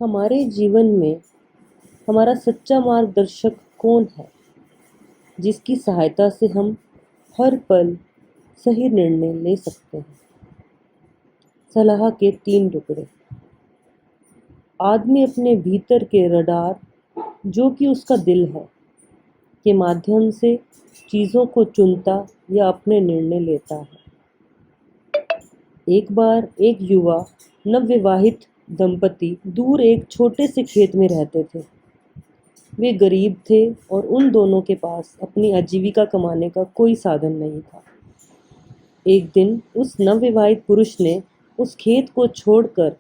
हमारे जीवन में हमारा सच्चा मार्गदर्शक कौन है, जिसकी सहायता से हम हर पल सही निर्णय ले सकते हैं। सलाह के 3 टुकड़े। आदमी अपने भीतर के रडार, जो कि उसका दिल है, के माध्यम से चीज़ों को चुनता या अपने निर्णय लेता है। एक बार एक युवा नवविवाहित दंपति दूर एक छोटे से खेत में रहते थे। वे गरीब थे और उन दोनों के पास अपनी आजीविका कमाने का कोई साधन नहीं था। एक दिन उस नवविवाहित पुरुष ने उस खेत को छोड़कर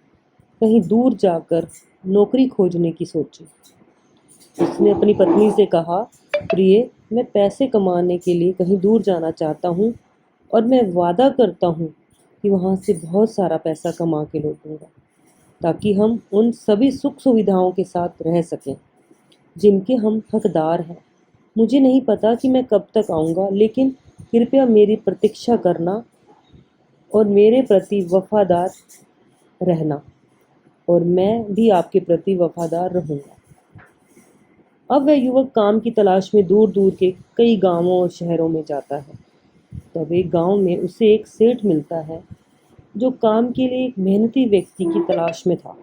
कहीं दूर जाकर नौकरी खोजने की सोची। उसने अपनी पत्नी से कहा, प्रिय, मैं पैसे कमाने के लिए कहीं दूर जाना चाहता हूँ और मैं वादा करता हूँ कि वहाँ से बहुत सारा पैसा कमा के लौटूंगा, ताकि हम उन सभी सुख सुविधाओं के साथ रह सकें जिनके हम हकदार हैं। मुझे नहीं पता कि मैं कब तक आऊँगा, लेकिन कृपया मेरी प्रतीक्षा करना और मेरे प्रति वफादार रहना, और मैं भी आपके प्रति वफादार रहूँगा। अब वह युवक काम की तलाश में दूर दूर के कई गांवों और शहरों में जाता है। तब एक गांव में उसे एक सेठ मिलता है जो काम के लिए एक मेहनती व्यक्ति की तलाश में था।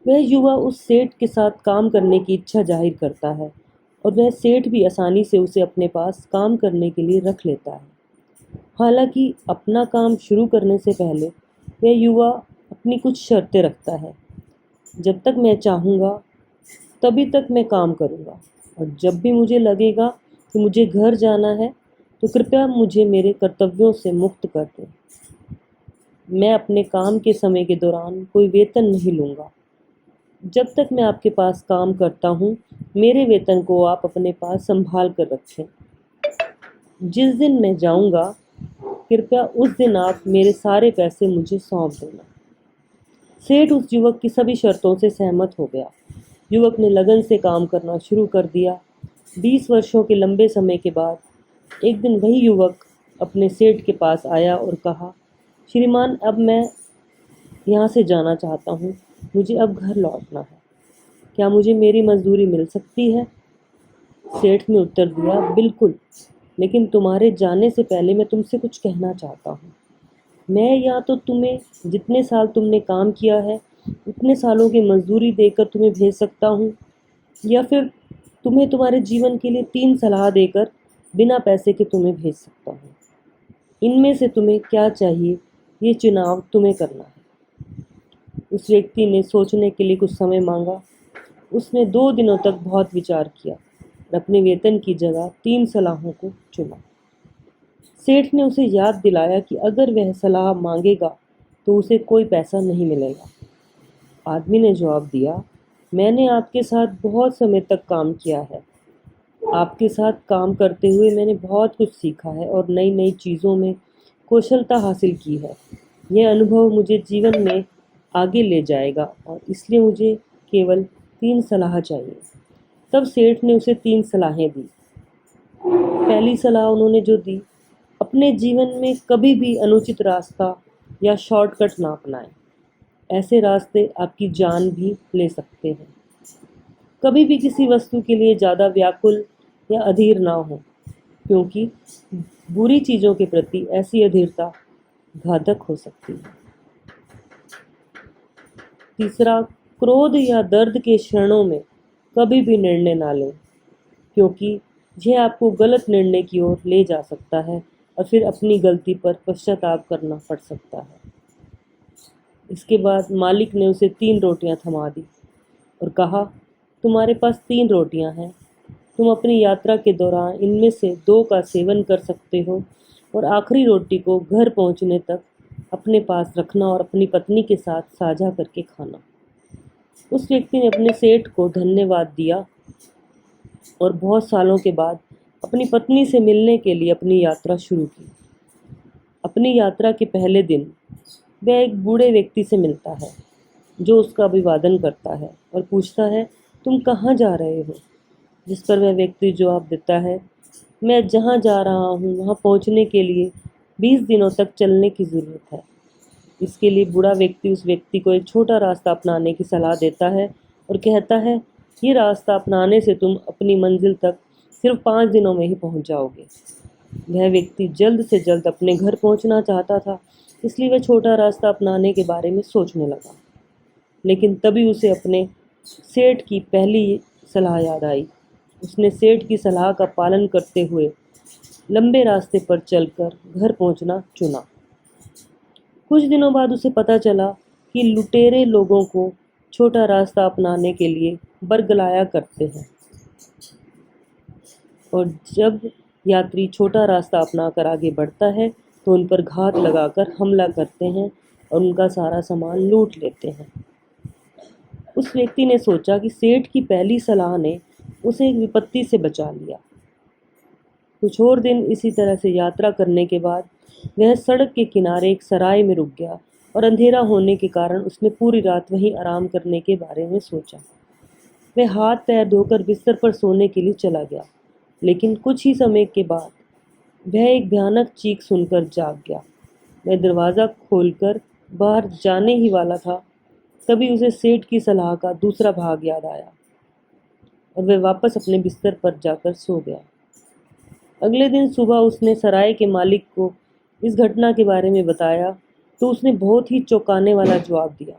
वह युवा उस सेठ के साथ काम करने की इच्छा जाहिर करता है और वह सेठ भी आसानी से उसे अपने पास काम करने के लिए रख लेता है। हालांकि अपना काम शुरू करने से पहले वह युवा अपनी कुछ शर्तें रखता है। जब तक मैं चाहूँगा तभी तक मैं काम करूँगा, और जब भी मुझे लगेगा कि मुझे घर जाना है तो कृपया मुझे मेरे कर्तव्यों से मुक्त कर दें। मैं अपने काम के समय के दौरान कोई वेतन नहीं लूँगा। जब तक मैं आपके पास काम करता हूँ, मेरे वेतन को आप अपने पास संभाल कर रखें। जिस दिन मैं जाऊँगा, कृपया उस दिन आप मेरे सारे पैसे मुझे सौंप देना। सेठ उस युवक की सभी शर्तों से सहमत हो गया। युवक ने लगन से काम करना शुरू कर दिया। 20 वर्षों के लंबे समय के बाद एक दिन वही युवक अपने सेठ के पास आया और कहा, श्रीमान, अब मैं यहाँ से जाना चाहता हूँ। मुझे अब घर लौटना है। क्या मुझे मेरी मजदूरी मिल सकती है? सेठ ने उत्तर दिया, बिल्कुल, लेकिन तुम्हारे जाने से पहले मैं तुमसे कुछ कहना चाहता हूँ। मैं या तो तुम्हें जितने साल तुमने काम किया है उतने सालों की मजदूरी देकर तुम्हें भेज सकता हूँ, या फिर तुम्हें तुम्हारे जीवन के लिए 3 सलाह देकर बिना पैसे के तुम्हें भेज सकता हूँ। इनमें से तुम्हें क्या चाहिए, ये चुनाव तुम्हें करना है। उस व्यक्ति ने सोचने के लिए कुछ समय मांगा। उसने 2 दिनों तक बहुत विचार किया और अपने वेतन की जगह 3 सलाहों को चुना। सेठ ने उसे याद दिलाया कि अगर वह सलाह मांगेगा तो उसे कोई पैसा नहीं मिलेगा। आदमी ने जवाब दिया, मैंने आपके साथ बहुत समय तक काम किया है। आपके साथ काम करते हुए मैंने बहुत कुछ सीखा है और नई नई चीज़ों में कौशलता हासिल की है। यह अनुभव मुझे जीवन में आगे ले जाएगा और इसलिए मुझे केवल 3 सलाह चाहिए। तब सेठ ने उसे 3 सलाहें दी। पहली सलाह उन्होंने जो दी, अपने जीवन में कभी भी अनुचित रास्ता या शॉर्टकट ना अपनाएं। ऐसे रास्ते आपकी जान भी ले सकते हैं। कभी भी किसी वस्तु के लिए ज़्यादा व्याकुल या अधीर ना हो, क्योंकि बुरी चीज़ों के प्रति ऐसी अधीरता घातक हो सकती है। तीसरा, क्रोध या दर्द के क्षणों में कभी भी निर्णय ना लें, क्योंकि यह आपको गलत निर्णय की ओर ले जा सकता है और फिर अपनी गलती पर पश्चाताप करना पड़ सकता है। इसके बाद मालिक ने उसे 3 रोटियां थमा दी और कहा, तुम्हारे पास 3 रोटियां हैं। तुम अपनी यात्रा के दौरान इनमें से 2 का सेवन कर सकते हो और आखिरी रोटी को घर पहुंचने तक अपने पास रखना और अपनी पत्नी के साथ साझा करके खाना। उस व्यक्ति ने अपने सेठ को धन्यवाद दिया और बहुत सालों के बाद अपनी पत्नी से मिलने के लिए अपनी यात्रा शुरू की। अपनी यात्रा के पहले दिन वह एक बूढ़े व्यक्ति से मिलता है जो उसका अभिवादन करता है और पूछता है, तुम कहाँ जा रहे हो? जिस पर वह व्यक्ति जवाब देता है, मैं जहाँ जा रहा हूँ वहाँ पहुँचने के लिए 20 दिनों तक चलने की ज़रूरत है। इसके लिए बूढ़ा व्यक्ति उस व्यक्ति को एक छोटा रास्ता अपनाने की सलाह देता है और कहता है, ये रास्ता अपनाने से तुम अपनी मंजिल तक सिर्फ 5 दिनों में ही पहुंच जाओगे। वह व्यक्ति जल्द से जल्द अपने घर पहुंचना चाहता था, इसलिए वह छोटा रास्ता अपनाने के बारे में सोचने लगा। लेकिन तभी उसे अपने सेठ की पहली सलाह याद आई। उसने सेठ की सलाह का पालन करते हुए लंबे रास्ते पर चलकर घर पहुंचना चुना। कुछ दिनों बाद उसे पता चला कि लुटेरे लोगों को छोटा रास्ता अपनाने के लिए बरगलाया करते हैं और जब यात्री छोटा रास्ता अपनाकर आगे बढ़ता है तो उन पर घात लगाकर हमला करते हैं और उनका सारा सामान लूट लेते हैं। उस व्यक्ति ने सोचा कि सेठ की पहली सलाह ने उसे एक विपत्ति से बचा लिया। कुछ और दिन इसी तरह से यात्रा करने के बाद वह सड़क के किनारे एक सराय में रुक गया और अंधेरा होने के कारण उसने पूरी रात वहीं आराम करने के बारे में सोचा। वह हाथ पैर धोकर बिस्तर पर सोने के लिए चला गया, लेकिन कुछ ही समय के बाद वह एक भयानक चीख सुनकर जाग गया। वह दरवाज़ा खोलकर बाहर जाने ही वाला था, तभी उसे सेठ की सलाह का दूसरा भाग याद आया और वह वापस अपने बिस्तर पर जाकर सो गया। अगले दिन सुबह उसने सराय के मालिक को इस घटना के बारे में बताया तो उसने बहुत ही चौंकाने वाला जवाब दिया।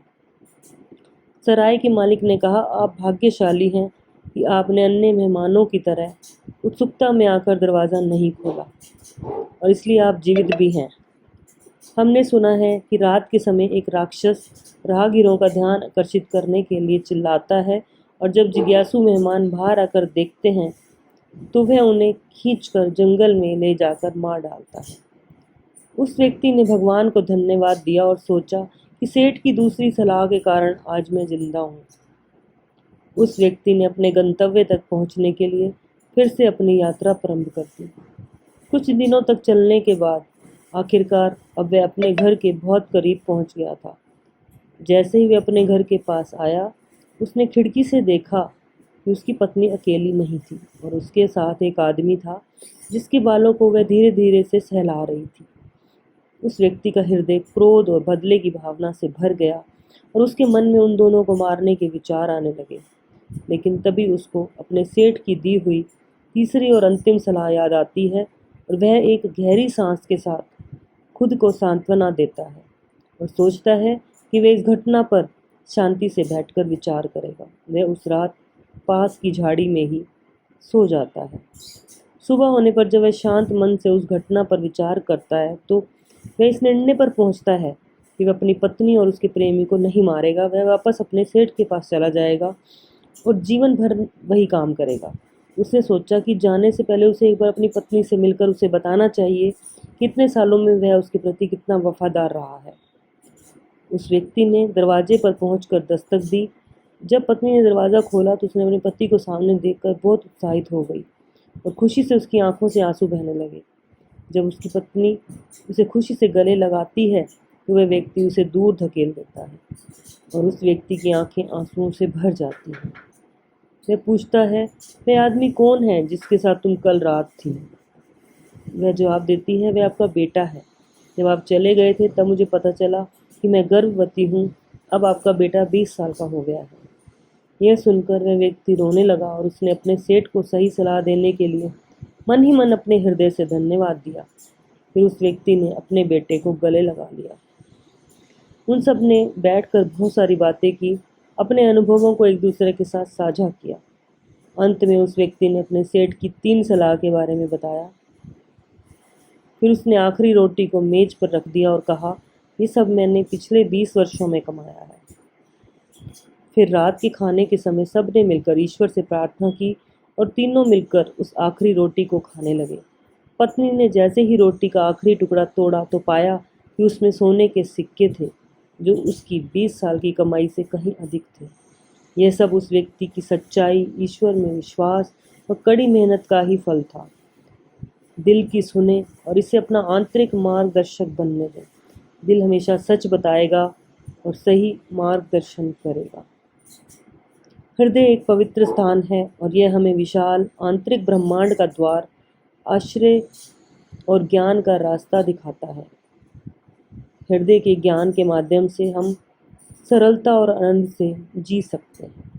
सराय के मालिक ने कहा, आप भाग्यशाली हैं कि आपने अन्य मेहमानों की तरह उत्सुकता में आकर दरवाज़ा नहीं खोला और इसलिए आप जीवित भी हैं। हमने सुना है कि रात के समय एक राक्षस राहगीरों का ध्यान आकर्षित करने के लिए चिल्लाता है और जब जिज्ञासु मेहमान बाहर आकर देखते हैं तो वह उन्हें खींचकर जंगल में ले जाकर मार डालता है। उस व्यक्ति ने भगवान को धन्यवाद दिया और सोचा कि सेठ की दूसरी सलाह के कारण आज मैं जिंदा हूँ। उस व्यक्ति ने अपने गंतव्य तक पहुँचने के लिए फिर से अपनी यात्रा प्रारंभ कर दी। कुछ दिनों तक चलने के बाद आखिरकार अब वह अपने घर के बहुत करीब पहुँच गया था। जैसे ही वह अपने घर के पास आया, उसने खिड़की से देखा कि उसकी पत्नी अकेली नहीं थी और उसके साथ एक आदमी था जिसके बालों को वह धीरे धीरे से सहला रही थी। उस व्यक्ति का हृदय क्रोध और बदले की भावना से भर गया और उसके मन में उन दोनों को मारने के विचार आने लगे। लेकिन तभी उसको अपने सेठ की दी हुई तीसरी और अंतिम सलाह याद आती है और वह एक गहरी सांस के साथ खुद को सांत्वना देता है और सोचता है कि वह इस घटना पर शांति से बैठकर विचार करेगा। वह उस रात पास की झाड़ी में ही सो जाता है। सुबह होने पर जब वह शांत मन से उस घटना पर विचार करता है तो वह इस निर्णय पर पहुंचता है कि वह अपनी पत्नी और उसके प्रेमी को नहीं मारेगा। वह वापस अपने सेठ के पास चला जाएगा और जीवन भर वही काम करेगा। उसने सोचा कि जाने से पहले उसे एक बार अपनी पत्नी से मिलकर उसे बताना चाहिए कि इतने सालों में वह उसके प्रति कितना वफादार रहा है। उस व्यक्ति ने दरवाजे पर पहुंचकर दस्तक दी। जब पत्नी ने दरवाज़ा खोला तो उसने अपने पति को सामने देखकर बहुत उत्साहित हो गई और खुशी से उसकी आंखों से आंसू बहने लगे। जब उसकी पत्नी उसे खुशी से गले लगाती है तो वह व्यक्ति उसे दूर धकेल देता है और उस व्यक्ति की आंखें आंसुओं से भर जाती हैं। वह पूछता है, वह आदमी कौन है जिसके साथ तुम कल रात थी? वह जवाब देती है, वह आपका बेटा है। जब आप चले गए थे तब मुझे पता चला कि मैं गर्भवती हूँ। अब आपका बेटा 20 साल का हो गया है। यह सुनकर वह व्यक्ति रोने लगा और उसने अपने सेठ को सही सलाह देने के लिए मन ही मन अपने हृदय से धन्यवाद दिया। फिर उस व्यक्ति ने अपने बेटे को गले लगा लिया। उन सब ने बैठकर बहुत सारी बातें की, अपने अनुभवों को एक दूसरे के साथ साझा किया। अंत में उस व्यक्ति ने अपने सेठ की 3 सलाह के बारे में बताया। फिर उसने आखिरी रोटी को मेज पर रख दिया और कहा, ये सब मैंने पिछले 20 वर्षों में कमाया है। फिर रात के खाने के समय सब ने मिलकर ईश्वर से प्रार्थना की और तीनों मिलकर उस आखिरी रोटी को खाने लगे। पत्नी ने जैसे ही रोटी का आखिरी टुकड़ा तोड़ा तो पाया कि उसमें सोने के सिक्के थे जो उसकी 20 साल की कमाई से कहीं अधिक थे। यह सब उस व्यक्ति की सच्चाई, ईश्वर में विश्वास और कड़ी मेहनत का ही फल था। दिल की सुने और इसे अपना आंतरिक मार्गदर्शक बनने दें। दिल हमेशा सच बताएगा और सही मार्गदर्शन करेगा। हृदय एक पवित्र स्थान है और यह हमें विशाल आंतरिक ब्रह्मांड का द्वार, आश्रय और ज्ञान का रास्ता दिखाता है। हृदय के ज्ञान के माध्यम से हम सरलता और आनंद से जी सकते हैं।